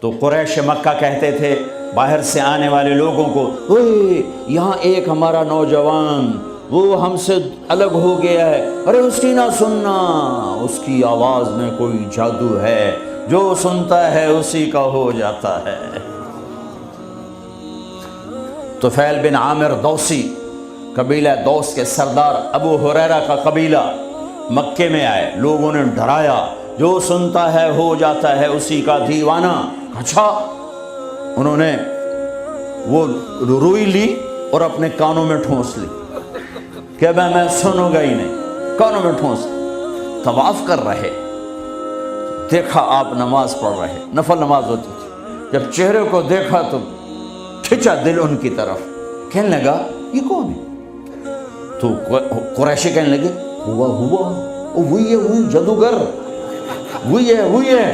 تو قریش مکہ کہتے تھے باہر سے آنے والے لوگوں کو، اوئے یہاں ایک ہمارا نوجوان وہ ہم سے الگ ہو گیا ہے، ارے اس کی نہ سننا، اس کی آواز میں کوئی جادو ہے، جو سنتا ہے اسی کا ہو جاتا ہے۔ طفیل بن عامر دوسی، قبیلہ دوس کے سردار ابو ہریرہ کا قبیلہ مکے میں آئے، لوگوں نے ڈرایا، جو سنتا ہے ہو جاتا ہے اسی کا دیوانہ۔ اچھا، انہوں نے وہ روئی لی اور اپنے کانوں میں ٹھونس لی کہ میں سنوں گا ہی نہیں، کانوں میں ٹھونس لی۔ طواف کر رہے، دیکھا آپ نماز پڑھ رہے، نفل نماز ہوتی تھی، جب چہرے کو دیکھا تو کھنچا دل ان کی طرف، کہنے لگا یہ کون ہے؟ تو قریشی کہنے لگے ہوا وہی جادوگر، وہی ہے۔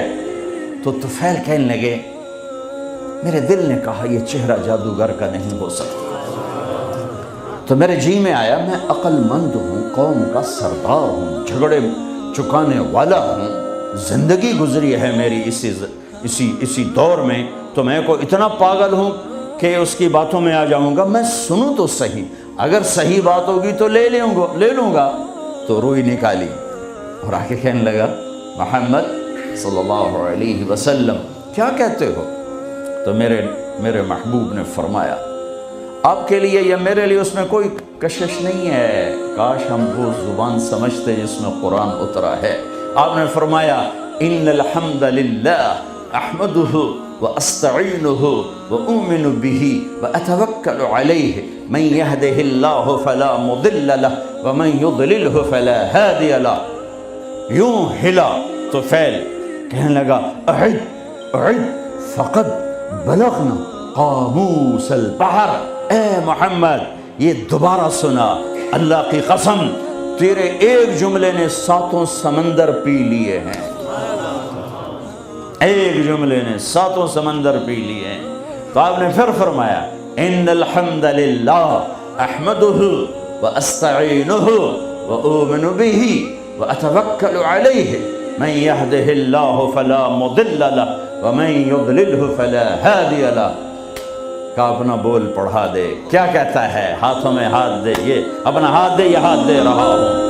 تو طفیل کہنے لگے میرے دل نے کہا یہ چہرہ جادوگر کا نہیں ہو سکتا، تو میرے جی میں آیا میں عقل مند ہوں، قوم کا سردار ہوں، جھگڑے چکانے والا ہوں، زندگی گزری ہے میری اسی دور میں، تو میں کو اتنا پاگل ہوں کہ اس کی باتوں میں آ جاؤں گا؟ میں سنوں تو صحیح، اگر صحیح بات ہوگی تو لے لوں گا۔ تو روئی نکالی اور آگے کہنے لگا محمد صلی اللہ علیہ وسلم کیا کہتے ہو؟ تو میرے محبوب نے فرمایا آپ کے لیے یا میرے لیے اس میں کوئی کشش نہیں ہے، کاش ہم وہ زبان سمجھتے جس میں قرآن اترا ہے۔ آپ نے فرمایا ان الحمد للہ احمدہ واستعینہ واؤمن بہ واتوکل علیہ من یہدہ اللہ فلا مضل لہ ومن یضللہ فلا ہادی لہ۔ یوں ہلا تو فیل کہنے لگا اعد فقد بلغنا قاموس البحر، اے محمد یہ دوبارہ سنا، اللہ کی قسم تیرے ایک جملے نے 7 سمندر پی لیے ہیں، ایک جملے نے 7 سمندر پی لیے ہیں۔ تو آپ نے پھر فرمایا ان الحمد للہ احمدہ واستعینہ واؤمن بہ واتوکل علیہ من یہدہ اللہ فلا مضل لہ ومن یضللہ فلا ہادی لہ۔ کا اپنا بول پڑھا دے، کیا کہتا ہے؟ ہاتھوں میں ہاتھ دے، یہ اپنا ہاتھ دے، یہ ہاتھ دے رہا ہوں۔